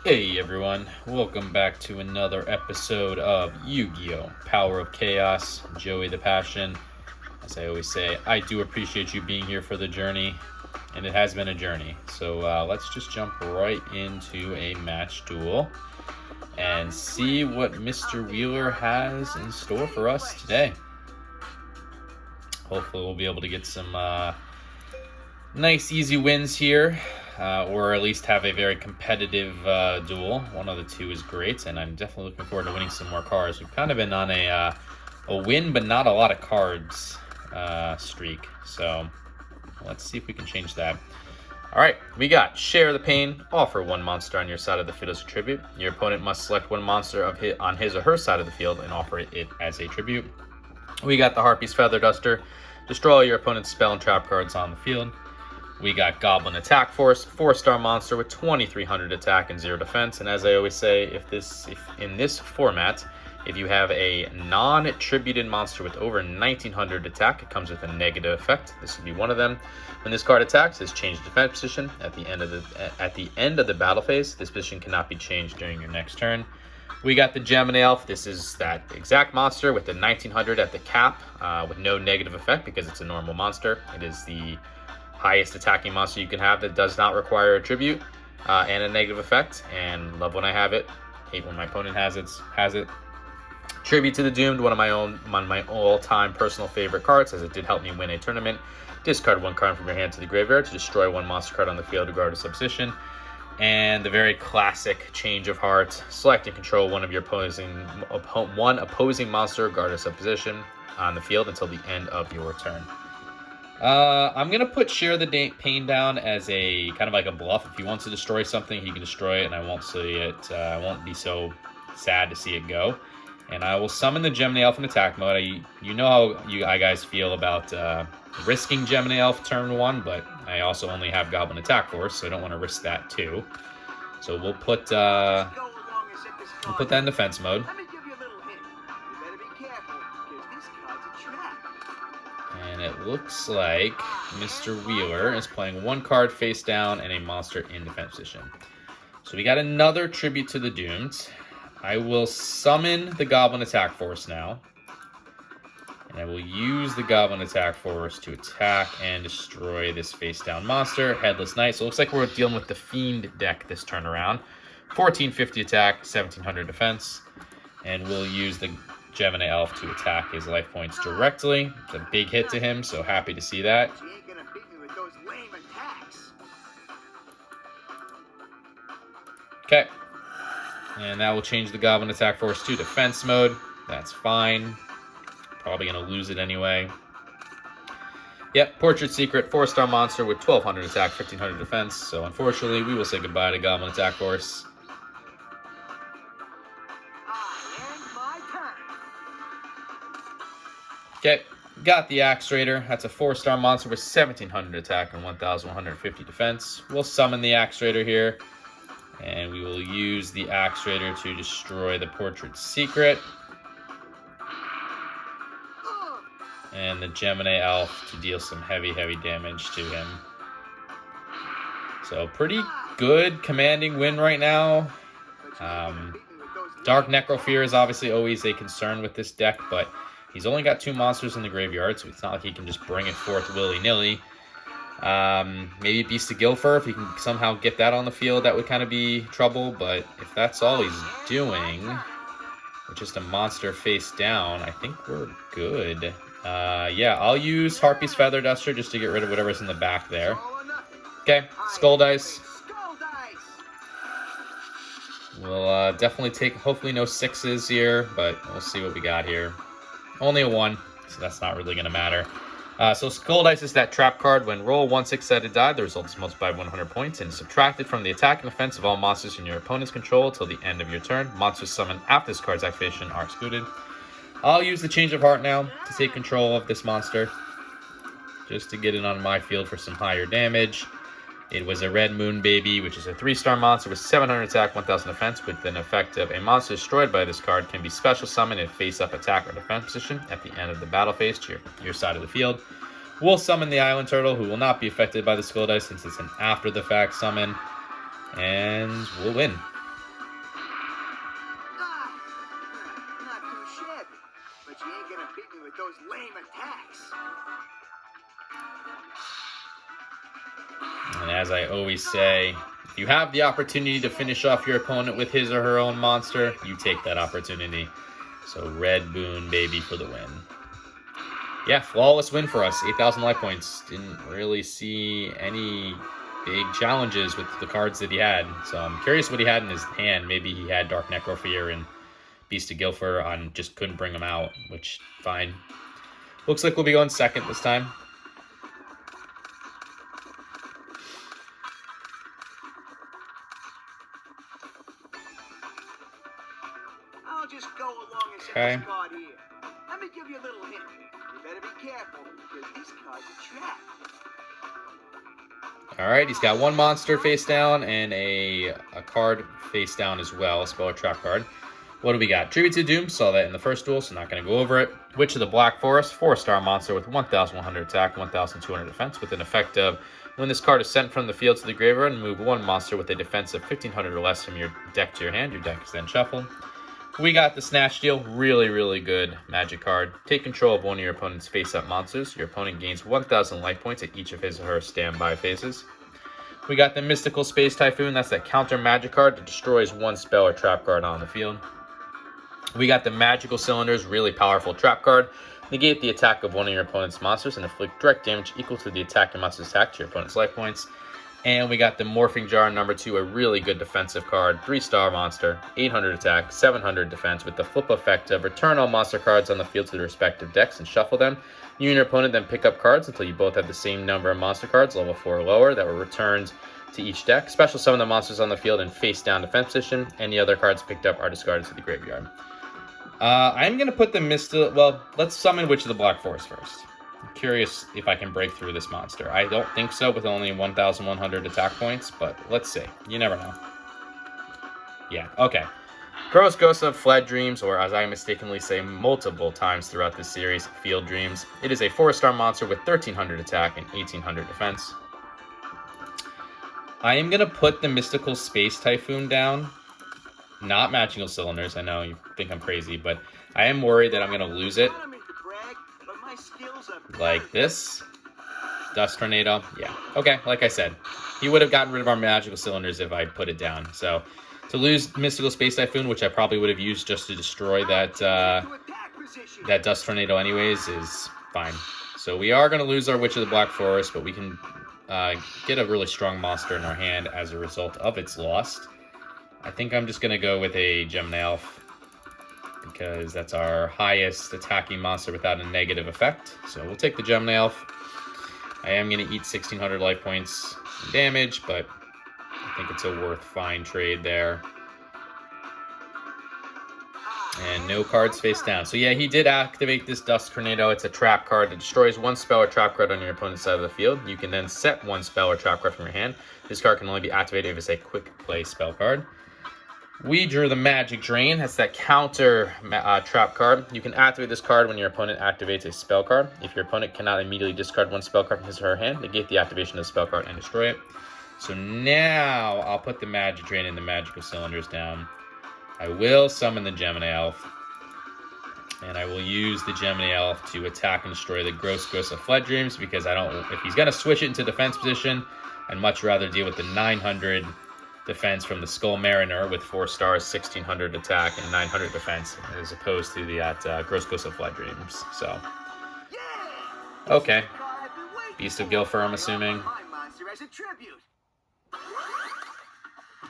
Hey everyone, welcome back to another episode of Yu-Gi-Oh! Power of Chaos, Joey the Passion. As I always say, I do appreciate you being here for the journey, and it has been a journey. So let's just jump right into a match duel and see what Mr. Wheeler has in store for us today. Hopefully we'll be able to get some nice easy wins here. Or at least have a very competitive duel. One of the two is great, and I'm definitely looking forward to winning some more cards. We've kind of been on a win, but not a lot of cards streak. So let's see if we can change that. All right, we got Share the Pain. Offer one monster on your side of the field as a tribute. Your opponent must select one monster on his or her side of the field and offer it as a tribute. We got the Harpy's Feather Duster. Destroy your opponent's spell and trap cards on the field. We got Goblin Attack Force, 4-star monster with 2300 attack and 0 defense. And as I always say, if in this format, if you have a non-tributed monster with over 1900 attack, it comes with a negative effect. This would be one of them. When this card attacks, it's changed defense position at the end of the battle phase. This position cannot be changed during your next turn. We got the Gemini Elf. This is that exact monster with the 1900 at the cap, with no negative effect because it's a normal monster. It is the highest attacking monster you can have that does not require a tribute and a negative effect, and love when I have it, hate when my opponent has it. Tribute to the Doomed, one of my all-time personal favorite cards, as it did help me win a tournament. Discard one card from your hand to the graveyard to destroy one monster card on the field regardless of position. And the very classic Change of Heart, select and control one opposing monster regardless of position on the field until the end of your turn. I'm going to put Share the Pain down as a kind of like a bluff. If he wants to destroy something, he can destroy it, and I won't see it. I won't be so sad to see it go. And I will summon the Gemini Elf in attack mode. You know how you guys feel about risking Gemini Elf turn 1, but I also only have Goblin Attack Force, so I don't want to risk that too. So we'll put that in defense mode. And it looks like Mr. Wheeler is playing one card face down and a monster in defense position. So we got another Tribute to the Doomed. I will summon the Goblin Attack Force now. And I will use the Goblin Attack Force to attack and destroy this face down monster, Headless Knight. So it looks like we're dealing with the Fiend deck this turn around. 1450 attack, 1700 defense. And we'll use the Gemini Elf to attack his life points directly. It's a big hit to him, so happy to see that. Okay. And that will change the Goblin Attack Force to defense mode. That's fine. Probably going to lose it anyway. Yep, Portrait Secret, 4-star monster with 1200 attack, 1500 defense. So unfortunately, we will say goodbye to Goblin Attack Force. Okay, got the Axe Raider. That's a 4-star monster with 1700 attack and 1150 defense. We'll summon the Axe Raider here, and we will use the Axe Raider to destroy the Portrait Secret. And the Gemini Elf to deal some heavy damage to him. So pretty good commanding win right now. Dark Necrofear is obviously always a concern with this deck, but he's only got 2 monsters in the graveyard, so it's not like he can just bring it forth willy-nilly. Maybe Beast of Guilfur, if he can somehow get that on the field, that would kind of be trouble. But if that's all he's doing, with just a monster face down, I think we're good. Yeah, I'll use Harpy's Feather Duster just to get rid of whatever's in the back there. Okay, Skull Dice. We'll definitely take, hopefully no 6s here, but we'll see what we got here. Only a 1, so that's not really going to matter. So Skull Dice is that trap card. When roll 1 6-sided die, the result is multiplied 100 points and subtracted from the attack and defense of all monsters in your opponent's control till the end of your turn. Monsters summoned after this card's activation are excluded. I'll use the Change of Heart now to take control of this monster, just to get it on my field for some higher damage. It was a Red Moon Baby, which is a 3-star monster with 700 attack, 1000 defense, with an effect of a monster destroyed by this card can be special summoned in face-up attack or defense position at the end of the battle phase to your side of the field. We'll summon the Island Turtle, who will not be affected by the Skull Dice since it's an after-the-fact summon, and we'll win. as I always say, if you have the opportunity to finish off your opponent with his or her own monster, you take that opportunity. So red boon, baby, for the win. Yeah, flawless win for us. 8,000 life points. Didn't really see any big challenges with the cards that he had. So I'm curious what he had in his hand. Maybe he had Dark Necrofear and Beast of Guilford on, just couldn't bring them out, which, fine. Looks like we'll be going second this time. I'll just go along and Okay. this card here. Let me give you a little hint. You better be careful because this card's a trap. Alright, he's got one monster face down and a card face down as well, a spell or trap card. What do we got? Tribute to Doom, saw that in the first duel, so not going to go over it. Witch of the Black Forest, 4-star monster with 1,100 attack, 1,200 defense, with an effect of when this card is sent from the field to the graveyard, and move one monster with a defense of 1,500 or less from your deck to your hand. Your deck is then shuffled. We got the Snatch Deal, really, really good magic card. Take control of one of your opponent's face-up monsters. Your opponent gains 1,000 life points at each of his or her standby phases. We got the Mystical Space Typhoon, that's that counter magic card that destroys one spell or trap card on the field. We got the Magical Cylinders, really powerful trap card. Negate the attack of one of your opponent's monsters and inflict direct damage equal to the attacking monster's attack to your opponent's life points. And we got the Morphing Jar number 2, a really good defensive card. 3-star monster, 800 attack, 700 defense, with the flip effect of return all monster cards on the field to their respective decks and shuffle them. You and your opponent then pick up cards until you both have the same number of monster cards, level 4 or lower, that were returned to each deck. Special summon the monsters on the field in face down defense position. Any other cards picked up are discarded to the graveyard. I'm going to put the well, let's summon Witch of the Black Forest first. I'm curious if I can break through this monster. I don't think so with only 1,100 attack points, but let's see. You never know. Yeah, okay. Gross Ghost of Fled Dreams, or as I mistakenly say multiple times throughout this series, Field Dreams. It is a 4-star monster with 1,300 attack and 1,800 defense. I am going to put the Mystical Space Typhoon down. Not Magical Cylinders. I know you think I'm crazy, but I am worried that I'm going to lose it. Like this. Dust Tornado. Yeah. Okay, like I said. He would have gotten rid of our Magical Cylinders if I put it down. So, to lose Mystical Space Typhoon, which I probably would have used just to destroy that Dust Tornado anyways, is fine. So, we are going to lose our Witch of the Black Forest, but we can get a really strong monster in our hand as a result of its loss. I think I'm just going to go with a Gemini Elf because that's our highest attacking monster without a negative effect. So we'll take the Gemini Elf. I am going to eat 1,600 life points in damage, but I think it's a worth fine trade there. And no cards face down. So yeah, he did activate this Dust Tornado. It's a trap card that destroys one spell or trap card on your opponent's side of the field. You can then set one spell or trap card from your hand. This card can only be activated if it's a quick play spell card. We drew the Magic Drain. That's that counter trap card. You can activate this card when your opponent activates a spell card. If your opponent cannot immediately discard one spell card from his or her hand, negate the activation of the spell card and destroy it. So now I'll put the Magic Drain and the Magical Cylinders down. I will summon the Gemini Elf. And I will use the Gemini Elf to attack and destroy the Gross Ghost of Fled Dreams because if he's going to switch it into defense position, I'd much rather deal with the 900 defense from the Skull Mariner with 4 stars, 1,600 attack, and 900 defense, as opposed to the Gross Ghost of Fled Dreams. So, okay. Beast of Guilford, I'm assuming.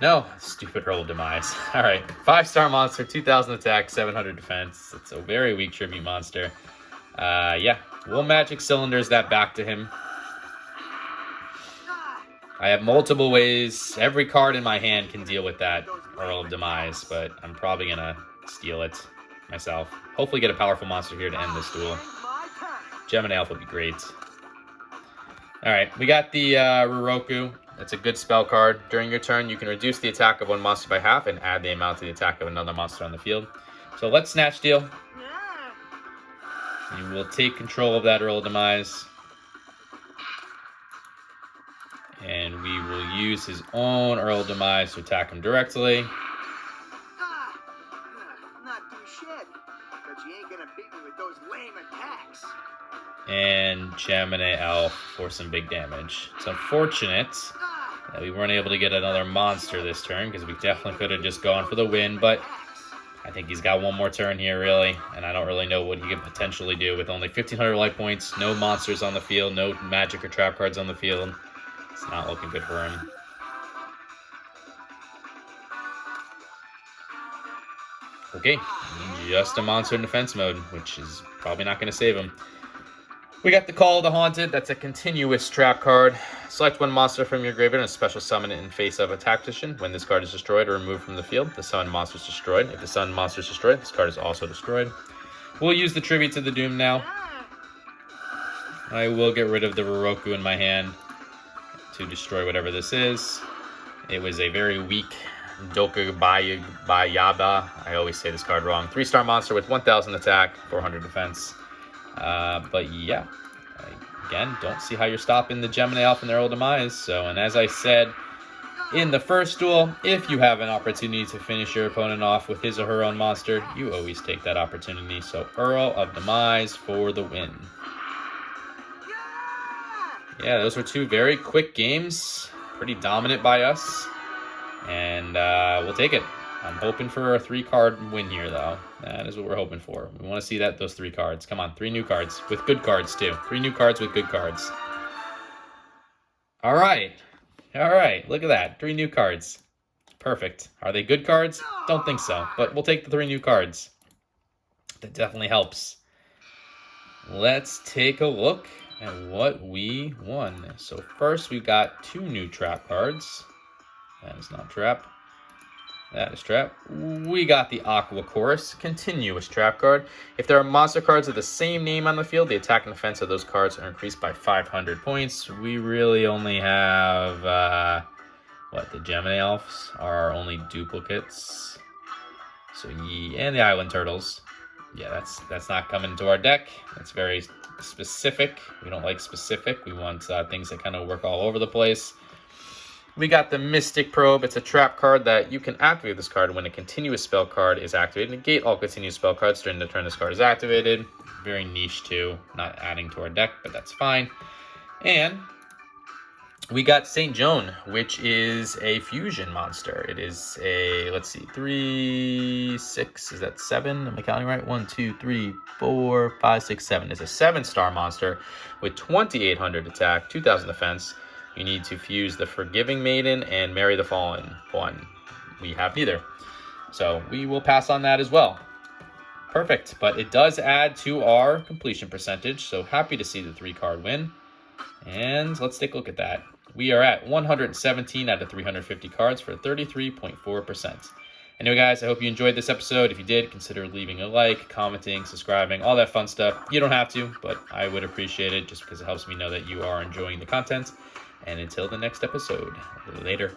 No, stupid Hurl of Demise. Alright, 5-star monster, 2,000 attack, 700 defense. It's a very weak tribute monster. Yeah, we'll Magic Cylinders that back to him. I have multiple ways. Every card in my hand can deal with that Hurl of Demise, but I'm probably going to steal it myself. Hopefully get a powerful monster here to end this duel. Gemini Elf would be great. Alright, we got the Ruroku. That's a good spell card. During your turn, you can reduce the attack of one monster by half and add the amount to the attack of another monster on the field. So let's Snatch Deal. You will take control of that Hurl of Demise. And we will use his own Hurl of Demise to attack him directly. Not too shit, but you ain't gonna beat me with those lame attacks. And Gemini Elf for some big damage. It's unfortunate Yeah, we weren't able to get another monster this turn because we definitely could have just gone for the win, but I think he's got one more turn here, really, and I don't really know what he could potentially do with only 1,500 life points, no monsters on the field, no magic or trap cards on the field. It's not looking good for him. Okay, just a monster in defense mode, which is probably not going to save him. We got the Call of the Haunted. That's a continuous trap card. Select one monster from your graveyard and special summon it in face of attack position. When this card is destroyed or removed from the field, the summoned monster is destroyed. If the summoned monster is destroyed, this card is also destroyed. We'll use the Tribute to the Doom now. I will get rid of the Roroku in my hand to destroy whatever this is. It was a very weak Dokubayaba. I always say this card wrong. 3-star monster with 1,000 attack, 400 defense. But yeah, again, don't see how you're stopping the Gemini Elf in their old demise. So, and as I said in the first duel, if you have an opportunity to finish your opponent off with his or her own monster, you always take that opportunity. So Earl of Demise for the win. Yeah, those were two very quick games. Pretty dominant by us. And we'll take it. I'm hoping for a 3-card win here, though. That is what we're hoping for. We want to see those 3 cards. Come on, 3 new cards with good cards, too. 3 new cards with good cards. All right. Look at that. 3 new cards. Perfect. Are they good cards? Don't think so, but we'll take the 3 new cards. That definitely helps. Let's take a look at what we won. So first, we got 2 new trap cards. That is not trap. That is trap. We got the Aqua Chorus, continuous trap card. If there are monster cards of the same name on the field, the attack and defense of those cards are increased by 500 points. We really only have, the Gemini Elves are our only duplicates. So, and the Island Turtles. Yeah, that's not coming to our deck. That's very specific. We don't like specific. We want things that kind of work all over the place. We got the Mystic Probe. It's a trap card that you can activate this card when a continuous spell card is activated. Negate all continuous spell cards during the turn this card is activated. Very niche too. Not adding to our deck, but that's fine. And we got St. Joan, which is a fusion monster. It is a, 3, 6, is that 7? Am I counting right? 1, 2, 3, 4, 5, 6, 7. It's a 7-star monster with 2,800 attack, 2,000 defense. You need to fuse the Forgiving Maiden and Marry the Fallen one. We have neither. So we will pass on that as well. Perfect. But it does add to our completion percentage. So happy to see the 3-card win. And let's take a look at that. We are at 117 out of 350 cards for 33.4%. Anyway, guys, I hope you enjoyed this episode. If you did, consider leaving a like, commenting, subscribing, all that fun stuff. You don't have to, but I would appreciate it just because it helps me know that you are enjoying the content. And until the next episode, later.